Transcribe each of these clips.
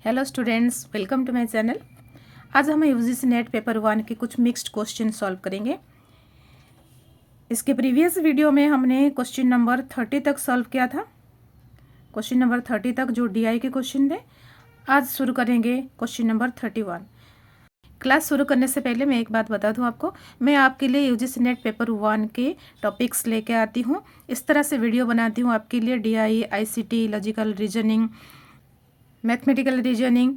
Hello students, welcome to my channel. आज हम UGC net paper 1 के कुछ मिक्स्ड क्वेश्चन सॉल्व करेंगे। इसके प्रीवियस वीडियो में हमने क्वेश्चन नंबर 30 तक सॉल्व किया था। क्वेश्चन नंबर 30 तक जो डीआई के क्वेश्चन थे। आज शुरू करेंगे क्वेश्चन नंबर 31। क्लास शुरू करने से पहले मैं एक बात बता दूं आपको, मैं आपके लिए यूजीसी नेट पेपर 1 के टॉपिक्स लेके आती हूं। इस तरह से वीडियो बनाती हूं आपके लिए DI, ICT, logical reasoning, mathematical reasoning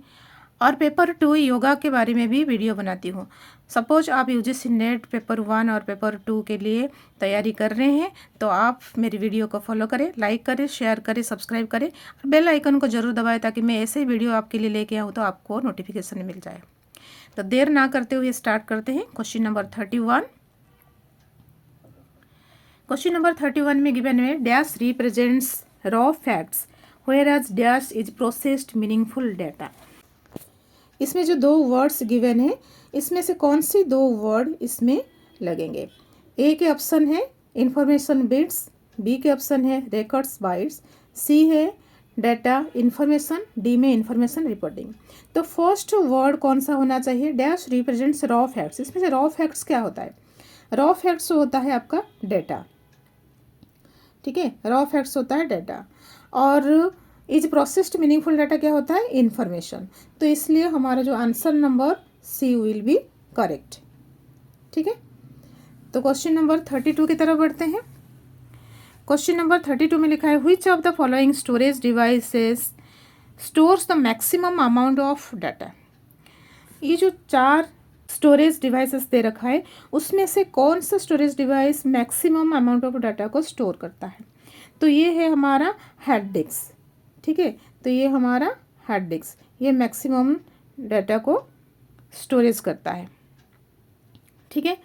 और पेपर 2 योगा के बारे में भी वीडियो बनाती हूँ। सपोज आप यूजीसी नेट पेपर 1 और पेपर 2 के लिए तैयारी कर रहे हैं तो आप मेरी वीडियो को फॉलो करें, लाइक करें, शेयर करें, सब्सक्राइब करें और बेल आइकन को जरूर दबाएं ताकि मैं ऐसे ही वीडियो आपके लिए लेके आऊँ तो आपको नोटिफिकेशन मिल जाए। तो देर ना करते हुए स्टार्ट करते हैं। Question number 31। क्वेश्चन नंबर 31 में गिवन है dash represents raw facts whereas dash is processed meaningful data. इसमें जो दो वर्ड्स गिवन है इसमें से कौन सी दो वर्ड इसमें लगेंगे। ए के ऑप्शन है इंफॉर्मेशन बिट्स, बी के ऑप्शन है रिकॉर्ड्स बाइट्स, सी है डाटा इंफॉर्मेशन, डी में इंफॉर्मेशन रिपोर्टिंग। तो फर्स्ट वर्ड कौन सा होना चाहिए? Dash represents raw facts. इसमें से रॉ फैक्ट्स क्या होता है? रॉ फैक्ट्स होता है आपका डाटा, ठीक है, रॉ फैक्ट्स होता है डाटा। और इज प्रोसेस्ड मीनिंगफुल डाटा क्या होता है? इंफॉर्मेशन। तो इसलिए हमारा जो answer number C will be correct, ठीक है। तो क्वेश्चन नंबर 32 की तरफ बढ़ते हैं। क्वेश्चन नंबर 32 में लिखा है which of the following storage devices stores the maximum amount of data. ये जो 4 स्टोरेज डिवाइसेस दे रखा है उसमें से कौन सा storage device maximum amount of data को स्टोर करता है? तो ये है हमारा हार्ड डिस्क, ठीक है। तो ये हमारा हार्ड डिस्क, ये मैक्सिमम डाटा को स्टोरेज करता है, ठीक है।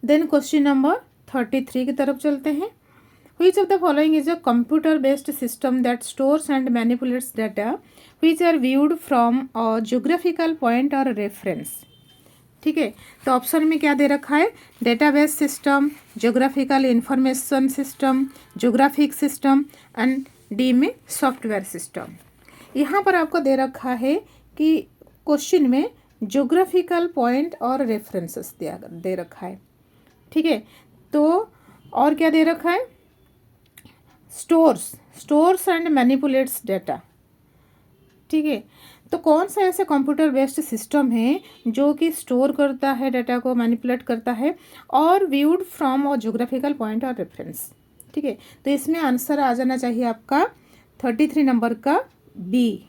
देन क्वेश्चन नंबर 33 की तरफ चलते हैं। Which of the following is a computer based system that stores and manipulates data which are viewed from a geographical point or reference, ठीक है। तो ऑप्शन में क्या दे रखा है? Database system, geographical information system, geographic system and D में सॉफ्टवेयर सिस्टम। यहाँ पर आपको दे रखा है कि क्वेश्चन में ज्योग्राफिकल पॉइंट और रेफरेंसेस दे रखा है, ठीक है। तो और क्या दे रखा है? स्टोर्स एंड मैनिपुलेट्स डाटा, ठीक है। तो कौन सा ऐसे कंप्यूटर बेस्ड सिस्टम है जो कि स्टोर करता है डाटा को, मैनिपुलेट करता है और व्यूड फ्रॉम और ज्योग्राफिकल पॉइंट और रेफरेंस, ठीक है। तो इसमें आंसर आ जाना चाहिए आपका 33 नंबर का बी,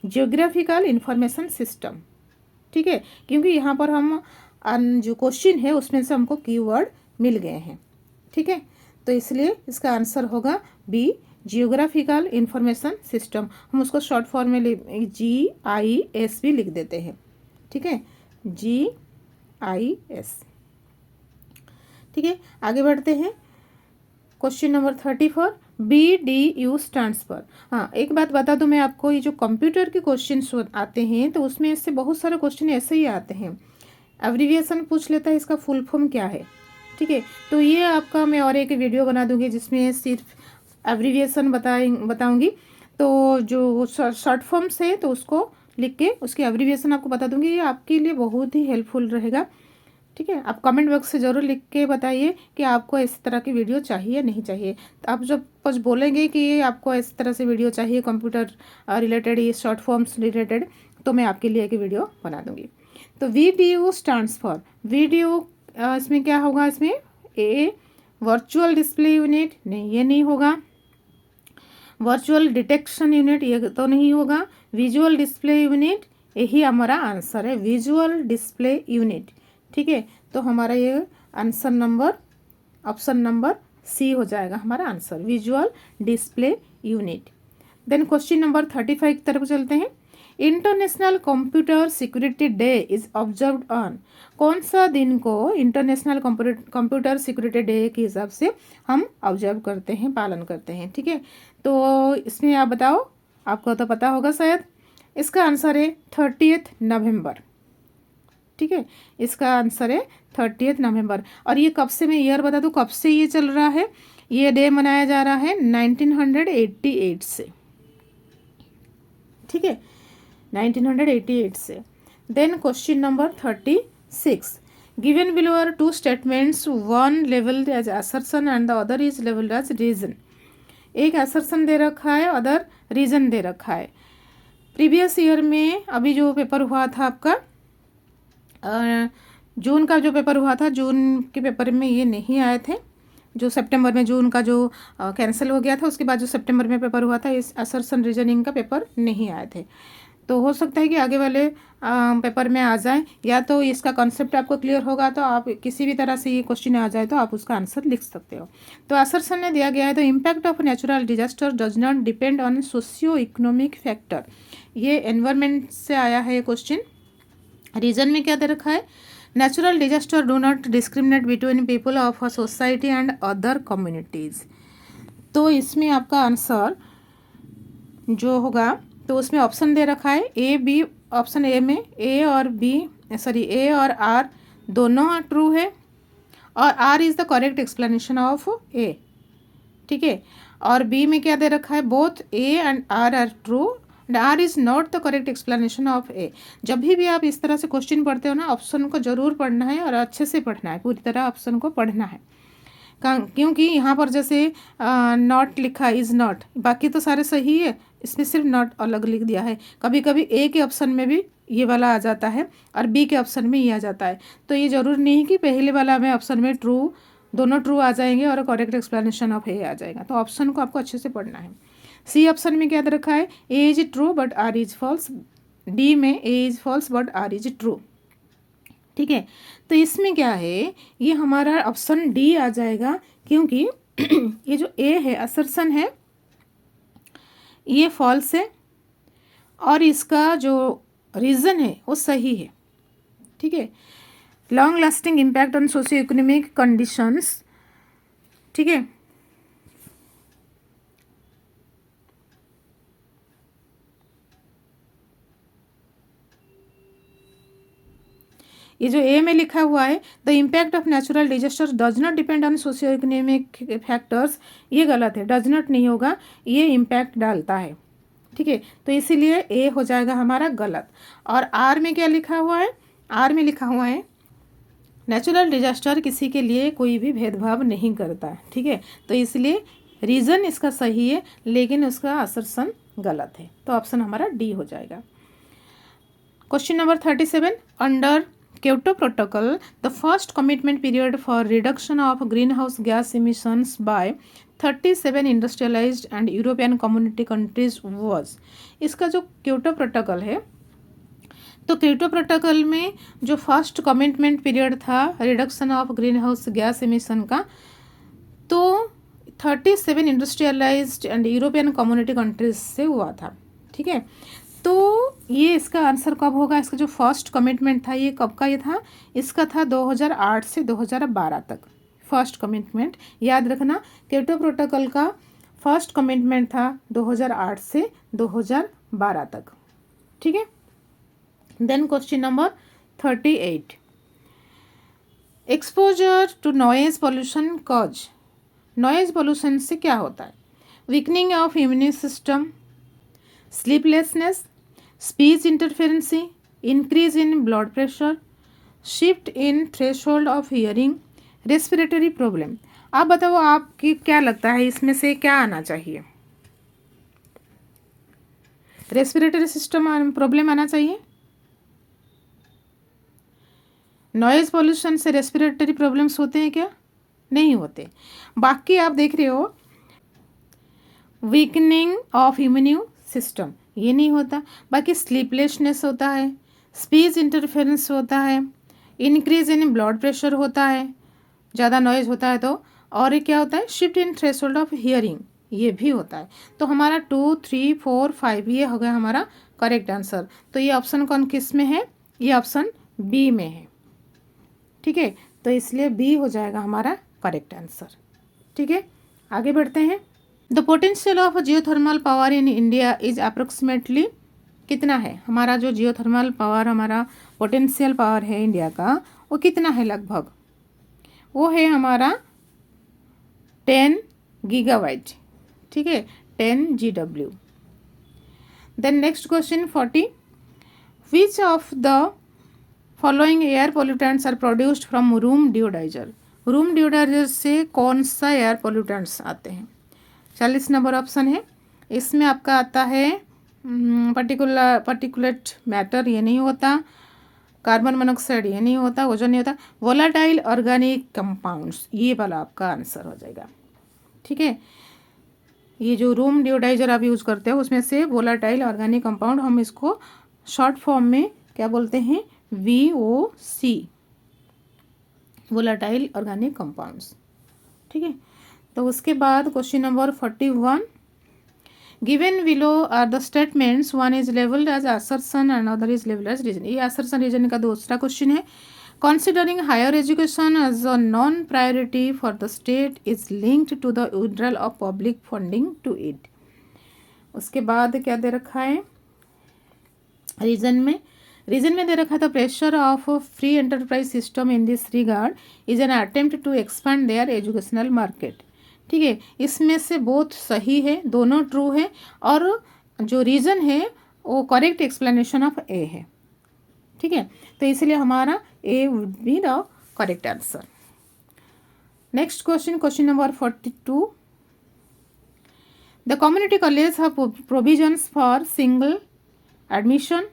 ज्योग्राफिकल इंफॉर्मेशन सिस्टम, ठीक है। क्योंकि यहाँ पर हम जो क्वेश्चन है उसमें से हमको कीवर्ड मिल गए हैं, ठीक है। तो इसलिए इसका आंसर होगा बी, जियोग्राफिकल इंफॉर्मेशन सिस्टम। हम उसको शॉर्ट फॉर्म में GIS भी लिख देते हैं, ठीक है, GIS, ठीक है। आगे बढ़ते हैं। Question number 34 BDU stands for. हाँ, एक बात बता दूं मैं आपको, ये जो कंप्यूटर के क्वेश्चन आते हैं तो उसमें इससे बहुत सारे क्वेश्चन ऐसे ही आते हैं। एब्रिविएशन पूछ लेता है, इसका फुल फॉर्म क्या है, ठीक है। तो ये आपका मैं और एक वीडियो बना दूंगी जिसमें सिर्फ एब्रिविएशन बताऊंगी। तो जो शॉर्ट फॉर्म्स है तो उसको लिख के उसकी एब्रिविएशन आपको बता दूंगी। ये आपके लिए बहुत ही हेल्पफुल रहेगा, ठीक है। आप कमेंट बॉक्स से ज़रूर लिख के बताइए कि आपको इस तरह की वीडियो चाहिए या नहीं चाहिए। तो आप जब कुछ बोलेंगे कि आपको इस तरह से वीडियो चाहिए कंप्यूटर रिलेटेड, ये शॉर्ट फॉर्म्स रिलेटेड, तो मैं आपके लिए एक वीडियो बना दूंगी। तो VDU स्टैंड्स फॉर, वीडियो इसमें क्या होगा? इसमें ए वर्चुअल डिस्प्ले यूनिट, नहीं ये नहीं होगा। वर्चुअल डिटेक्शन यूनिट, ये तो नहीं होगा। विजुअल डिस्प्ले यूनिट, यही हमारा आंसर है, विजुअल डिस्प्ले यूनिट, ठीक है। तो हमारा ये answer number option number C हो जाएगा हमारा answer, visual display unit. Then question number 35 की तरफ चलते हैं। International computer security day is observed on. कौन सा दिन को इंटरनेशनल कंप्यूटर सिक्योरिटी डे के हिसाब से हम ऑब्जर्व करते हैं, पालन करते हैं, ठीक है। तो इसमें आप बताओ, आपको तो पता होगा शायद। इसका आंसर है 30 नवंबर, ठीक है। इसका आंसर है 30 नवंबर। और ये कब से, मैं ईयर बता दूँ कब से ये चल रहा है? ये डे मनाया जा रहा है 1988 से, ठीक है। 1988 से। Then question number 36, given below are two statements, one labelled as assertion and the other is labelled as reason. एक असर्शन दे रखा है, अदर रीजन दे रखा है। प्रीवियस ईयर में अभी जो पेपर हुआ था आपका जून का जो पेपर हुआ था, जून के पेपर में ये नहीं आए थे। जो सितंबर में जून का जो कैंसिल हो गया था, उसके बाद जो सितंबर में पेपर हुआ था, इस असर्शन रीजनिंग का पेपर नहीं आए थे। तो हो सकता है कि आगे वाले पेपर में आ जाए, या तो इसका कॉन्सेप्ट आपको क्लियर होगा तो आप किसी भी तरह से ये क्वेश्चन आ जाए तो आप उसका आंसर लिख सकते हो। तो असर्शन में दिया गया है, the impact of natural disaster does not depend on socio economic factor. ये एनवायरमेंट से आया है ये क्वेश्चन। रीजन में क्या दे रखा है, natural disaster do not discriminate between people of a society and other communities. तो इसमें आपका आंसर जो होगा, तो उसमें ऑप्शन दे रखा है ए बी। ऑप्शन ए में ए और आर दोनों ट्रू है, और R is the correct explanation of A, ठीक है। और बी में क्या दे रखा है, both A and R true, R is not the correct explanation of A. जब भी आप इस तरह से क्वेश्चन पढ़ते हो ना, ऑप्शन को जरूर पढ़ना है और अच्छे से पढ़ना है, पूरी तरह ऑप्शन को पढ़ना है। क्योंकि यहाँ पर जैसे नॉट लिखा, इज़ नॉट, बाकी तो सारे सही है, इसमें सिर्फ नॉट अलग लिख दिया है। कभी कभी ए के ऑप्शन में भी ये वाला आ जाता है और बी के ऑप्शन में ये आ जाता है। तो ये जरूर नहीं कि पहले वाला में ऑप्शन में ट्रू, दोनों ट्रू आ जाएंगे और करेक्ट एक्सप्लेनेशन ऑफ ए आ जाएगा। तो ऑप्शन को आपको अच्छे से पढ़ना है। सी ऑप्शन में क्या रखा है, A is true but R is false. D में A is false but R is true, ठीक है। तो इसमें क्या है, ये हमारा ऑप्शन डी आ जाएगा, क्योंकि ये जो ए है असर्शन है, ये फॉल्स है और इसका जो रीज़न है वो सही है, ठीक है। Long lasting impact on socio economic conditions, ठीक है। ये जो ए में लिखा हुआ है, the impact of natural disaster does not depend on socio economic factors, ये गलत है। डज नॉट नहीं होगा, ये इम्पैक्ट डालता है, ठीक है। तो इसीलिए ए हो जाएगा हमारा गलत। और आर में क्या लिखा हुआ है, आर में लिखा हुआ है नेचुरल डिजास्टर किसी के लिए कोई भी भेदभाव नहीं करता, ठीक है। तो इसलिए रीज़न इसका सही है, लेकिन उसका असर्शन गलत है। तो ऑप्शन हमारा डी हो जाएगा। Question number 37, under Kyoto Protocol, the first commitment period for reduction of greenhouse gas emissions by 37 industrialized and European community countries was। इसका जो क्योटो प्रोटोकॉल है, तो क्योटो प्रोटोकॉल में जो फर्स्ट कमिटमेंट पीरियड था reduction of green house gas emission का, तो 37 industrialised and European community countries से हुआ था, ठीक है। तो ये इसका आंसर कब होगा, इसका जो फर्स्ट कमिटमेंट था ये कब का ये था, इसका था 2008 से 2012 तक फर्स्ट कमिटमेंट। याद रखना, क्योटो प्रोटोकॉल का फर्स्ट कमिटमेंट था 2008 से 2012 तक, ठीक है। Then question number 38, exposure to noise pollution cause. Noise pollution से क्या होता है, weakening of immune system, sleeplessness, speech interference, increase in blood pressure, shift in threshold of hearing, respiratory problem. आप बताओ, आपकी क्या लगता है इसमें से क्या आना चाहिए, रेस्पिरेटरी सिस्टम प्रॉब्लम आना चाहिए। नॉइज पोल्यूशन से रेस्पिरेटरी प्रॉब्लम्स होते हैं क्या, नहीं होते। बाकी आप देख रहे हो वीकनिंग ऑफ इम्यून सिस्टम, ये नहीं होता। बाकी स्लीपलेसनेस होता है, स्पीच इंटरफेरेंस होता है, इंक्रीज इन ब्लड प्रेशर होता है, ज़्यादा नॉइज होता है तो, और क्या होता है, shift in threshold of hearing, ये भी होता है। तो हमारा 2, 3, 4, 5 ये हो गया हमारा करेक्ट आंसर। तो ये ऑप्शन कौन किस में है, ये ऑप्शन बी में है, ठीक है। तो इसलिए बी हो जाएगा हमारा करेक्ट आंसर, ठीक है। आगे बढ़ते हैं। The potential of geothermal power in India is approximately, कितना है हमारा जो जियोथर्मल पावर, हमारा पोटेंशियल पावर है इंडिया का, वो कितना है लगभग, वो है हमारा 10 गीगावाट, ठीक है, 10 GW। Then next question 40, which of the following air pollutants are produced from room deodoriser. Room deodoriser से कौन सा एयर पोल्यूटेंट्स आते हैं? 40 नंबर ऑप्शन है। इसमें आपका आता है पर्टिकुलेट मैटर, ये नहीं होता, कार्बन मोनोक्साइड ये नहीं होता, ओजोन नहीं होता, वोलाटाइल ऑर्गेनिक कंपाउंड्स, ये वाला आपका आंसर हो जाएगा। ठीक है, ये जो रूम डिओडाइजर आप यूज़ करते हो उसमें से वोलाटाइल ऑर्गेनिक कंपाउंड, हम इसको शॉर्ट फॉर्म में क्या बोलते हैं? VOC, volatile organic compounds. ठीक है, तो उसके बाद question number 41, given below are the statements, one is labelled as assertion and other is labelled as reason. ये असर्शन रीजन का दूसरा क्वेश्चन है। Considering higher education as a non priority for the state is linked to the withdrawal of public funding to it. उसके बाद क्या दे रखा है रीजन में? रीजन में दे रखा था pressure of free enterprise system in this regard is an attempt to expand their educational market. ठीक है, इसमें से बहुत सही है, दोनों ट्रू है, और जो रीज़न है वो करेक्ट एक्सप्लेनेशन ऑफ ए है। ठीक है, तो इसलिए हमारा A would be the correct answer. Next question, question number 42, the community college have provisions for single admission,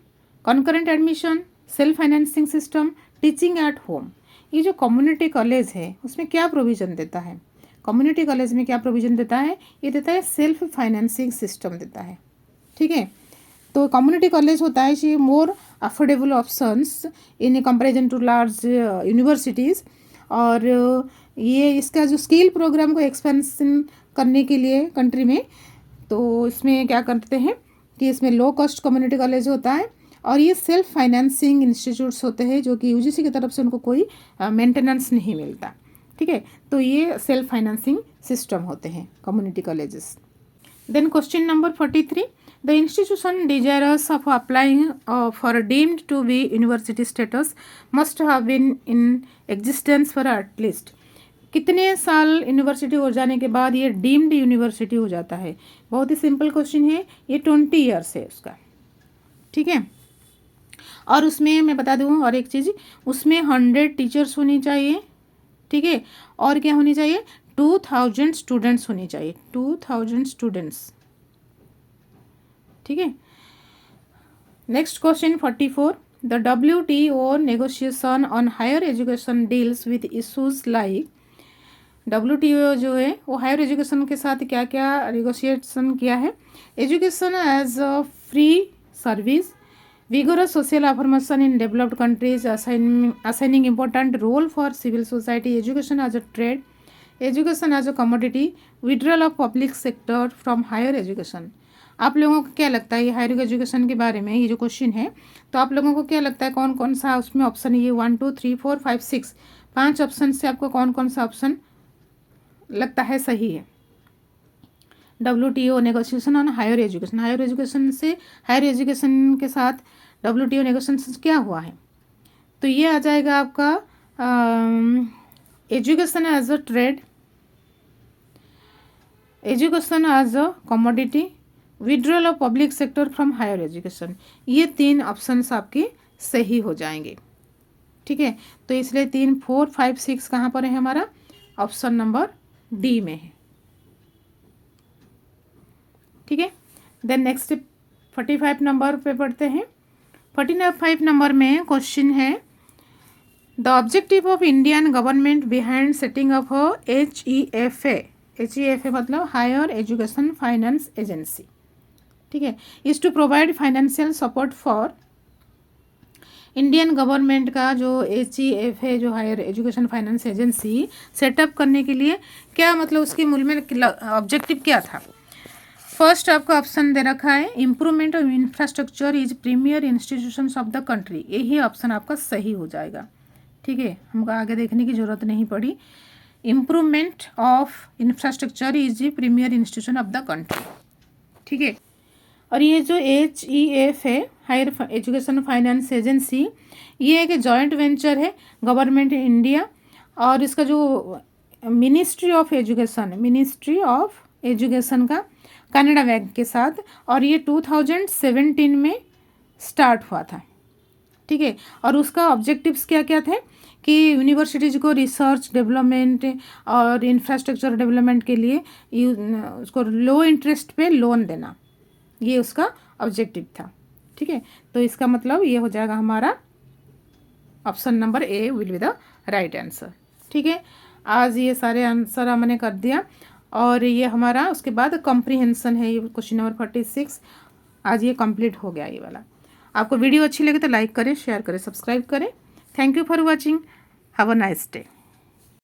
concurrent admission, self financing system, teaching at home. ये जो कम्युनिटी कॉलेज है उसमें क्या प्रोविज़न देता है? कम्युनिटी कॉलेज में क्या provision देता है? ये देता है सेल्फ फाइनेंसिंग सिस्टम देता है। ठीक है, तो कम्युनिटी कॉलेज होता है ये more affordable options in comparison to large universities, और ये इसका जो स्किल प्रोग्राम को एक्सपेंशन करने के लिए कंट्री में, तो इसमें क्या करते हैं कि इसमें लो कॉस्ट कम्युनिटी कॉलेज होता है, और ये सेल्फ फाइनेंसिंग इंस्टीट्यूट्स होते हैं जो कि UGC की तरफ से उनको कोई मेंटेनेंस नहीं मिलता। ठीक है, तो ये सेल्फ फाइनेंसिंग सिस्टम होते हैं community colleges. Then question number 43, the institution desirous of applying for deemed to be university status must have been in existence for at least. कितने साल यूनिवर्सिटी हो जाने के बाद ये डीम्ड यूनिवर्सिटी हो जाता है? बहुत ही सिंपल क्वेश्चन है, ये 20 ईयर्स है उसका। ठीक है, और उसमें मैं बता दूँ और एक चीज़, उसमें 100 टीचर्स होनी चाहिए। ठीक है, और क्या होनी चाहिए? 2000 स्टूडेंट्स होनी चाहिए, 2000 स्टूडेंट्स। ठीक है, next question 44, the WTO negotiation on higher education deals with issues like. WTO जो है वो हायर एजुकेशन के साथ क्या क्या नेगोशिएशन किया है? Education as a free service, vigorous social affirmation in developed countries, assigning important role for civil society, education as a trade, education as a commodity, withdrawal of public sector from higher education। आप लोगों को क्या लगता है ये higher education के बारे में, ये जो क्वेश्चन है, तो आप लोगों को क्या लगता है कौन कौन सा उसमें ऑप्शन है? ये 1 2 3 4 5 6 5 ऑप्शन से आपको कौन कौन सा ऑप्शन लगता है सही है? WTO negotiation on higher education, higher education से, हायर एजुकेशन के साथ WTO नेगोशिएशन क्या हुआ है? तो ये आ जाएगा आपका education as a trade, education as a commodity, withdrawal of public sector from higher education. ये 3 ऑप्शंस आपके सही हो जाएंगे। ठीक है, तो इसलिए 3 4 5 6 कहाँ पर है हमारा? ऑप्शन नंबर डी में है। ठीक है, देन नेक्स्ट 45 नंबर पे पढ़ते हैं। 45 नंबर में क्वेश्चन है, the objective of Indian government behind setting of HEFA, HEFA मतलब हायर एजुकेशन फाइनेंस एजेंसी। ठीक है, is to provide financial support for. Indian government का जो HEFA जो higher education finance agency setup करने के लिए क्या मतलब उसके मूल में ऑब्जेक्टिव क्या था? फर्स्ट आपको ऑप्शन दे रखा है, improvement of infrastructure is premier institutions of the country. यही ऑप्शन आपका सही हो जाएगा। ठीक है, हमको आगे देखने की जरूरत नहीं पड़ी। Improvement of infrastructure is the premier institution of the country. ठीक है, और ये जो HEF है हायर एजुकेशन फाइनेंस एजेंसी, ये एक जॉइंट वेंचर है गवर्नमेंट इंडिया और इसका जो मिनिस्ट्री ऑफ एजुकेशन का कनाडा बैंक के साथ, और ये 2017 में स्टार्ट हुआ था। ठीक है। और उसका ऑब्जेक्टिव्स क्या क्या थे कि यूनिवर्सिटीज़ को रिसर्च डेवलपमेंट और इंफ्रास्ट्रक्चर डेवलपमेंट के लिए उसको लो इंटरेस्ट पे लोन देना, ये उसका ऑब्जेक्टिव था। ठीक है, तो इसका मतलब ये हो जाएगा हमारा option number A will be the right answer. ठीक है, आज ये सारे आंसर हमने कर दिया और ये हमारा उसके बाद कॉम्प्रिहेंशन है, ये क्वेश्चन नंबर 46 आज ये कंप्लीट हो गया ये वाला। आपको वीडियो अच्छी लगे तो लाइक करें, शेयर करें, सब्सक्राइब करें। Thank you for watching, have a nice day.